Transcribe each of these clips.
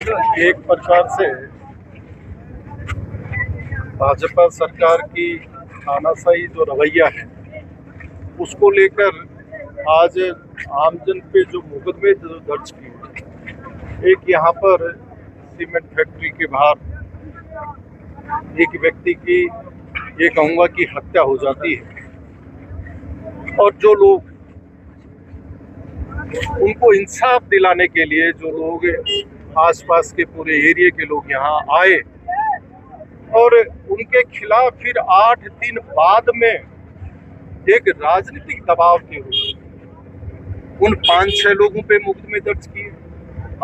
एक प्रकार से भाजपा सरकार की तानाशाही जो रवैया है उसको लेकर आज आमजन पे जो मुकदमे दर्ज किए। एक यहाँ पर सीमेंट फैक्ट्री के बाहर एक व्यक्ति की ये कहूँगा कि हत्या हो जाती है और जो लोग उनको इंसाफ दिलाने के लिए जो लोग आसपास के पूरे एरिया के लोग यहाँ आए और उनके खिलाफ फिर 8 दिन बाद में एक राजनीतिक दबाव के रूप उन 5-6 लोगों पे मुकदमे दर्ज किए,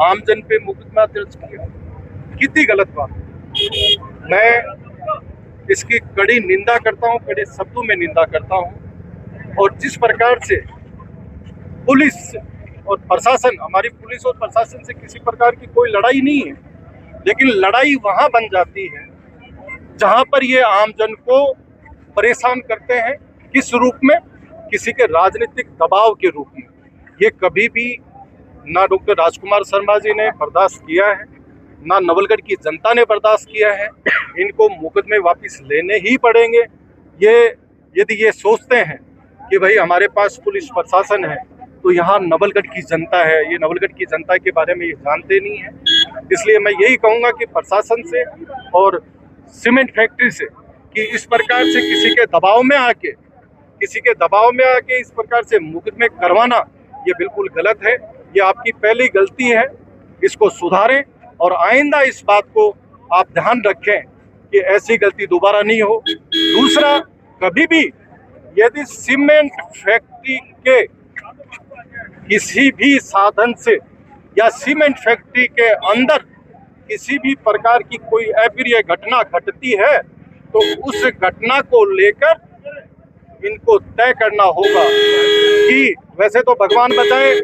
आमजन पे मुकदमा दर्ज किया। कितनी गलत बात। मैं इसकी कड़ी निंदा करता हूँ, कड़े शब्दों में निंदा करता हूँ। और जिस प्रकार से पुलिस और प्रशासन, हमारी पुलिस और प्रशासन से किसी प्रकार की कोई लड़ाई नहीं है, लेकिन लड़ाई वहां बन जाती है जहां पर ये आमजन को परेशान करते हैं। किस रूप में? किसी के राजनीतिक दबाव के रूप में। ये कभी भी ना डॉक्टर राजकुमार शर्मा जी ने बर्दाश्त किया है, ना नवलगढ़ की जनता ने बर्दाश्त किया है। इनको मुकदमे वापस लेने ही पड़ेंगे। ये यदि ये सोचते हैं कि भाई हमारे पास पुलिस प्रशासन है तो यहाँ नवलगढ़ की जनता है, ये नवलगढ़ की जनता के बारे में ये जानते नहीं है। इसलिए मैं यही कहूँगा कि प्रशासन से और सीमेंट फैक्ट्री से कि इस प्रकार से किसी के दबाव में आके इस प्रकार से मुकदमे करवाना ये बिल्कुल गलत है। ये आपकी पहली गलती है, इसको सुधारें और आइंदा इस बात को आप ध्यान रखें कि ऐसी गलती दोबारा नहीं हो। दूसरा, कभी भी यदि सीमेंट फैक्ट्री के किसी भी साधन से या सीमेंट फैक्ट्री के अंदर किसी भी प्रकार की कोई अप्रिय घटना घटती है तो उस घटना को लेकर इनको तय करना होगा कि वैसे तो भगवान बचाए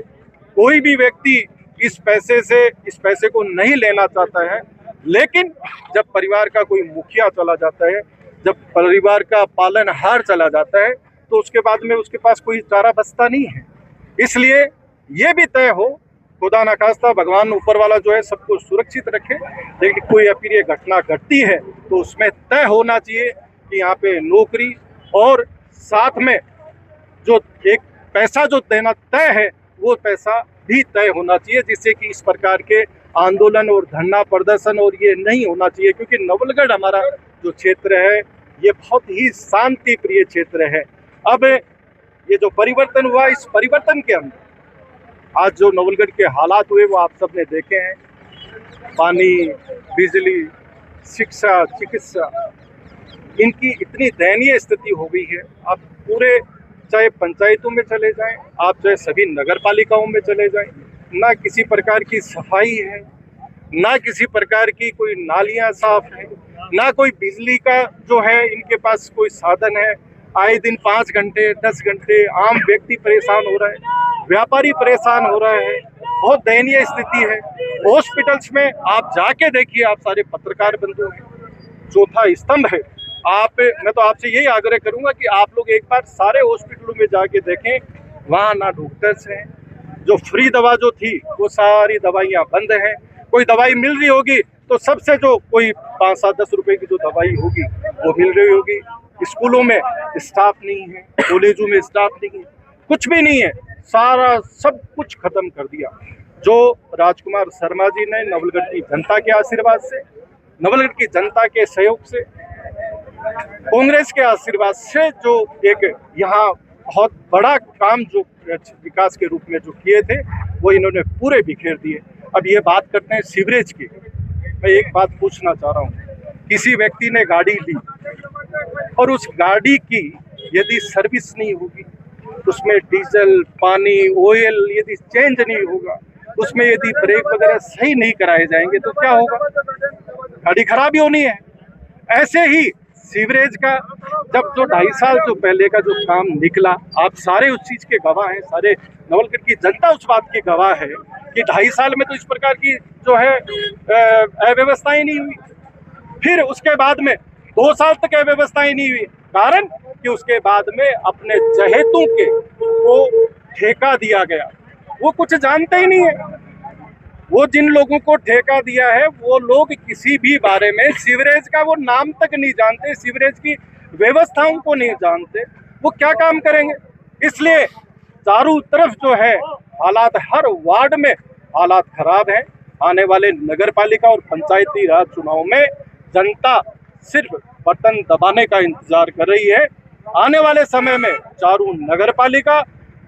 कोई भी व्यक्ति इस पैसे को नहीं लेना चाहता है, लेकिन जब परिवार का कोई मुखिया चला जाता है, जब परिवार का पालनहार चला जाता है तो उसके बाद में उसके पास कोई चारा बचता नहीं है। इसलिए ये भी तय हो, खुदा न खास्ता भगवान ऊपर वाला जो है सबको सुरक्षित रखे, लेकिन कोई अप्रिय घटना घटती है तो उसमें तय होना चाहिए कि यहाँ पे नौकरी और साथ में जो एक पैसा जो देना तय है वो पैसा भी तय होना चाहिए, जिससे कि इस प्रकार के आंदोलन और धरना प्रदर्शन और ये नहीं होना चाहिए। क्योंकि नवलगढ़ हमारा जो क्षेत्र है ये बहुत ही शांति प्रिय क्षेत्र है। अब ये जो परिवर्तन हुआ, इस परिवर्तन के अंदर आज जो नवलगढ़ के हालात हुए वो आप सबने देखे हैं। पानी, बिजली, शिक्षा, चिकित्सा, इनकी इतनी दयनीय स्थिति हो गई है। आप पूरे चाहे पंचायतों में चले जाएं, आप चाहे सभी नगर पालिकाओं में चले जाएं, ना किसी प्रकार की सफाई है, ना किसी प्रकार की कोई नालियां साफ है, ना कोई बिजली का जो है इनके पास कोई साधन है। आए दिन 5 घंटे 10 घंटे आम व्यक्ति परेशान हो रहा है, व्यापारी परेशान हो रहा है। बहुत दयनीय स्थिति है। हॉस्पिटल्स में आप जाके देखिए, आप सारे पत्रकार बंधु हैं, चौथा स्तंभ है। मैं तो आपसे यही आग्रह करूंगा कि आप लोग एक बार सारे हॉस्पिटलों में जाके देखें, वहाँ ना डॉक्टर्स हैं। जो फ्री दवा जो थी वो सारी दवाइयाँ बंद हैं। कोई दवाई मिल रही होगी तो सबसे जो कोई 5-7-10 रुपए की जो दवाई होगी वो मिल रही होगी। स्कूलों में स्टाफ नहीं है, कॉलेजों में स्टाफ नहीं है, कुछ भी नहीं है। सारा सब कुछ खत्म कर दिया। जो राजकुमार शर्मा जी ने नवलगढ़ की जनता के आशीर्वाद से, नवलगढ़ की जनता के सहयोग से, कांग्रेस के आशीर्वाद से जो एक यहाँ बहुत बड़ा काम जो विकास के रूप में जो किए थे वो इन्होंने पूरे बिखेर दिए। अब ये बात करते हैं सीवरेज की। मैं एक बात पूछना चाह रहा हूँ, किसी व्यक्ति ने गाड़ी ली और उस गाड़ी की यदि सर्विस नहीं होगी, उसमें डीजल, पानी, ऑयल यदि चेंज नहीं होगा, उसमें यदि ब्रेक वगैरह सही नहीं कराए जाएंगे तो क्या होगा? गाड़ी खराब ही होनी है। ऐसे ही सीवरेज का जब जो 2.5 साल जो पहले का जो काम निकला, आप सारे उस चीज के गवाह हैं, सारे नवलगढ़ की जनता उस बात की गवाह है कि 2.5 साल में तो इस प्रकार की जो है अव्यवस्थाएं नहीं हुई। फिर उसके बाद में 2 साल तक अव्यवस्थाएं नहीं हुई, कारण कि उसके बाद में अपने चहेतों के को ठेका दिया गया। वो कुछ जानते ही नहीं है। वो जिन लोगों को ठेका दिया है वो लोग किसी भी बारे में, सीवरेज का वो नाम तक नहीं जानते, सीवरेज की व्यवस्थाओं को नहीं जानते, वो क्या काम करेंगे। इसलिए चारों तरफ जो है हालात, हर वार्ड में हालात खराब हैं। आने वाले नगर पालिका और पंचायती राज चुनाव में जनता सिर्फ बटन दबाने का इंतजार कर रही है। आने वाले समय में चारों नगर पालिका,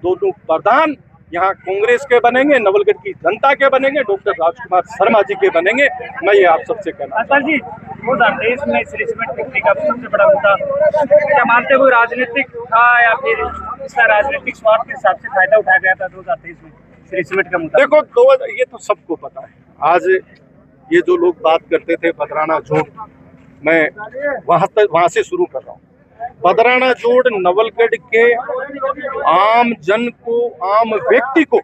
दोनों प्रधान यहाँ कांग्रेस के बनेंगे, नवलगढ़ की जनता के बनेंगे, डॉक्टर राजकुमार शर्मा जी के बनेंगे। मैं ये आप सबसे कहना अटल जी, 2023 में सीमेंट फैक्ट्री का सबसे बड़ा मुद्दा क्या मानते हुए राजनीतिक था या फिर इसका राजनीतिक स्वार्थ के हिसाब से फायदा उठाया गया था 2023 में सीमेंट का मुद्दा? देखो, ये तो सबको पता है। आज ये जो लोग बात करते थे बदराना जोड़, मैं वहां से शुरू कर रहा हूँ। बदराना जोड़ नवलगढ़ के आम जन को, आम व्यक्ति को,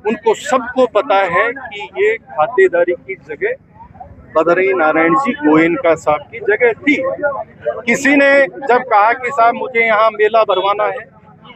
उनको सबको पता है कि ये खातेदारी की जगह बदरी नारायण जी गोयनका साहब की जगह थी। किसी ने जब कहा कि साहब मुझे यहाँ मेला भरवाना है,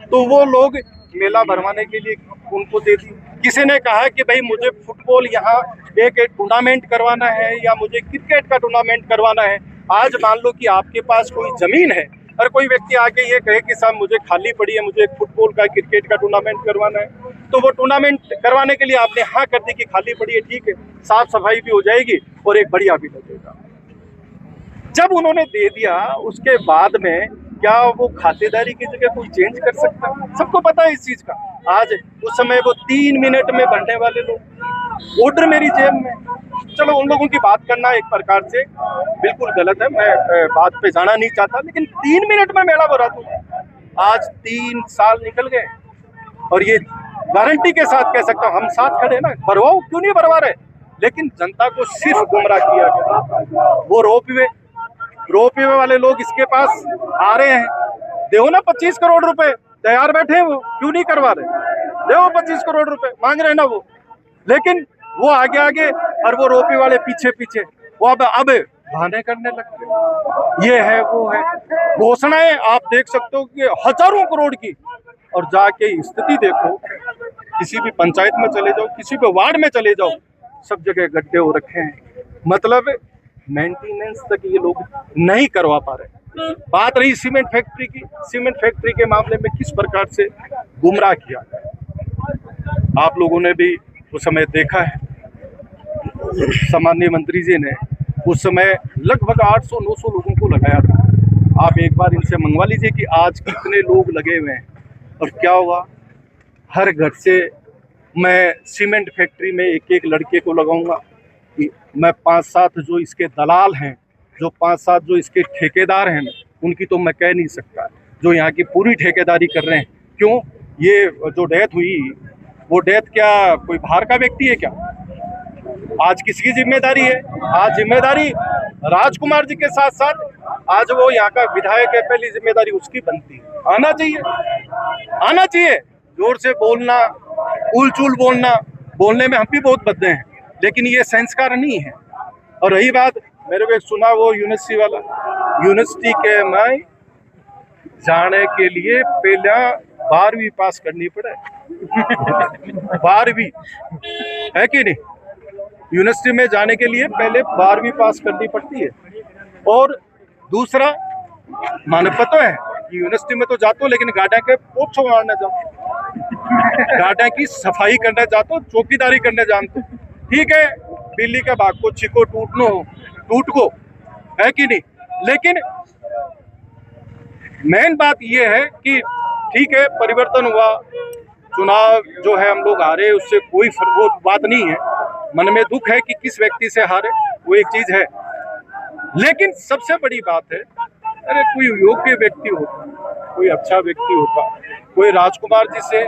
तो वो लोग मेला भरवाने के लिए उनको दे दी। किसी ने कहा कि भाई मुझे फुटबॉल यहाँ एक टूर्नामेंट करवाना है या मुझे क्रिकेट का टूर्नामेंट करवाना है। आज मान लो कि आपके पास कोई जमीन है और कोई व्यक्ति आके ये कहे कि साहब मुझे खाली पड़ी है, मुझे एक फुटबॉल का, क्रिकेट का टूर्नामेंट करवाना है, तो वो टूर्नामेंट करवाने के लिए आपने हाँ कर दी कि खाली पड़ी है, ठीक है, साफ सफाई भी हो जाएगी और एक बढ़िया भी लगेगा। जब उन्होंने दे दिया उसके बाद में क्या वो खातेदारी की जगह कोई चेंज कर सकता है? सबको पता है इस चीज का। आज उस समय वो 3 मिनट में भरने वाले लोग, ऑर्डर मेरी जेब में। चलो, उन लोगों की बात करना एक प्रकार से बिल्कुल गलत है, मैं बात पे जाना नहीं चाहता, लेकिन 3 मिनट में मेला भरा दूं। आज 3 साल निकल गए और ये गारंटी के साथ कह सकता हूँ, हम साथ खड़े ना, भरवाओ, क्यों नहीं भरवा रहे। लेकिन जनता को सिर्फ गुमराह किया गया। वो रोपवे वाले लोग इसके पास आ रहे हैं, देखो ना 25 करोड़ रुपए तैयार बैठे हैं, वो क्यों नहीं करवा रहे। देखो 25 करोड़ रुपए मांग रहे हैं ना वो, लेकिन वो आगे और वो रोपवे वाले पीछे। वो अब बहाने करने लगते। ये है वो है, घोषणाएं आप देख सकते हो कि हजारों करोड़ की, और जाके स्थिति देखो, किसी भी पंचायत में चले जाओ, किसी भी वार्ड में चले जाओ, सब जगह गड्ढे हो रखे हैं। मतलब मेंटेनेंस तक ये लोग नहीं करवा पा रहे। बात रही सीमेंट फैक्ट्री की, सीमेंट फैक्ट्री के मामले में किस प्रकार से गुमराह किया, आप लोगों ने भी उस समय देखा है। सामान्य मंत्री जी ने उस समय लगभग 800-900 लोगों को लगाया था। आप एक बार इनसे मंगवा लीजिए कि आज कितने लोग लगे हुए हैं, और क्या हुआ। हर घर से मैं सीमेंट फैक्ट्री में एक लड़के को लगाऊंगा, कि मैं 5-7 जो इसके दलाल हैं, जो 5-7 जो इसके ठेकेदार हैं, उनकी तो मैं कह नहीं सकता, जो यहाँ की पूरी ठेकेदारी कर रहे हैं। क्यों? ये जो डेथ हुई, वो डेथ क्या कोई बाहर का व्यक्ति है क्या? आज किसकी जिम्मेदारी है? आज जिम्मेदारी राजकुमार जी के साथ साथ आज वो यहाँ का विधायक है, पहली जिम्मेदारी उसकी बनती है। आना चाहिए, जोर से बोलना, उल-चूल बोलने में हम भी बहुत बदले हैं, लेकिन ये संस्कार नहीं है। और रही बात, मेरे को सुना वो यूनिवर्सिटी वाला, यूनिवर्सिटी के में जाने के लिए पहले 12वीं पास करनी पड़े। 12वीं है कि नहीं? यूनिवर्सिटी में जाने के लिए पहले 12वीं पास करनी पड़ती है। और दूसरा, माने पता है कि यूनिवर्सिटी में तो जाते हो, लेकिन गाड़ा के पोछो मारने जाओ, गाड़ा की सफाई करने जाते हो, चौकीदारी करने जानते हो, ठीक है, बिल्ली का भाग को चिको टूट को, है कि नहीं। लेकिन मेन बात ये है कि ठीक है, परिवर्तन हुआ, चुनाव जो है हम लोग हारे, उससे कोई वो बात नहीं है। मन में दुख है कि किस व्यक्ति से हारे, वो एक चीज है, लेकिन सबसे बड़ी बात है, अरे कोई योग्य व्यक्ति होता, कोई अच्छा व्यक्ति होता, कोई राजकुमार जी से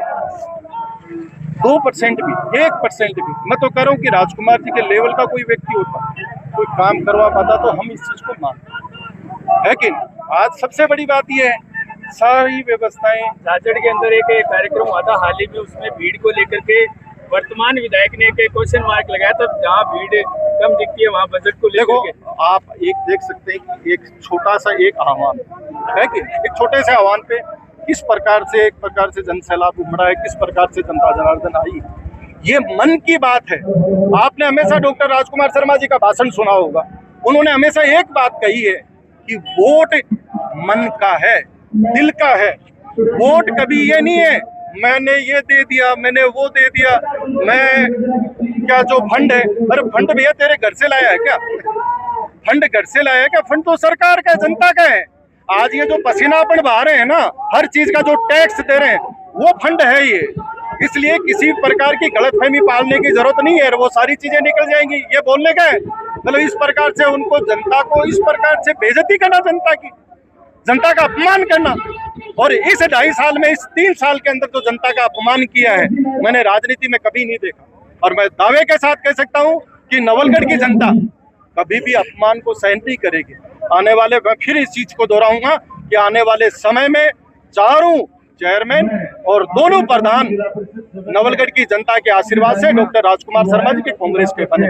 2% भी, 1% भी, मैं तो कह रहा हूँ कि राजकुमार जी के लेवल का कोई व्यक्ति होता, कोई काम करवा पाता, तो हम इस चीज को मानते हैं कि आज सबसे बड़ी बात यह है, सारी व्यवस्थाएं। राजगढ़ के अंदर एक कार्यक्रम हुआ था हाल ही में, उसमें भीड़ को लेकर के वर्तमान विधायक ने एक क्वेश्चन मार्क लगाया था, जहाँ भीड़ कम दिखती है वहाँ बजट को लेकर के। आप एक देख सकते हैं कि एक छोटा सा एक आह्वान है कि एक छोटे से आह्वान पे किस प्रकार से एक प्रकार से जन सैलाब उमड़ा है, किस प्रकार से जनता जनार्दन आई। ये मन की बात है। आपने हमेशा डॉक्टर राजकुमार शर्मा जी का भाषण सुना होगा, उन्होंने हमेशा एक बात कही है कि वोट मन का है, दिल का है। वोट कभी ये नहीं है मैंने ये दे दिया, मैंने वो दे दिया, मैं क्या जो फंड है, अरे फंड भैया तेरे घर से लाया है क्या? फंड घर से लाया है क्या? फंड तो सरकार का है, जनता का है। आज ये जो पसीना अपन बहा रहे हैं ना, हर चीज का जो टैक्स दे रहे हैं, वो फंड है ये। इसलिए किसी प्रकार की गलतफहमी पालने की जरूरत नहीं है, वो सारी चीजें निकल जाएंगी। ये बोलने का है मतलब इस प्रकार से उनको, जनता को इस प्रकार से बेइज्जती करना, जनता की, जनता का अपमान करना। और इस 2.5 साल में, इस 3 साल के अंदर जो जनता का अपमान किया है, मैंने राजनीति में कभी नहीं देखा। और मैं दावे के साथ कह सकता हूं कि नवलगढ़ की जनता कभी भी अपमान को सहन नहीं करेगी। आने वाले, मैं फिर इस चीज को दोहराऊंगा कि आने वाले समय में चारों चेयरमैन और दोनों प्रधान नवलगढ़ की जनता के आशीर्वाद से डॉक्टर राजकुमार शर्मा जी के कांग्रेस के बने।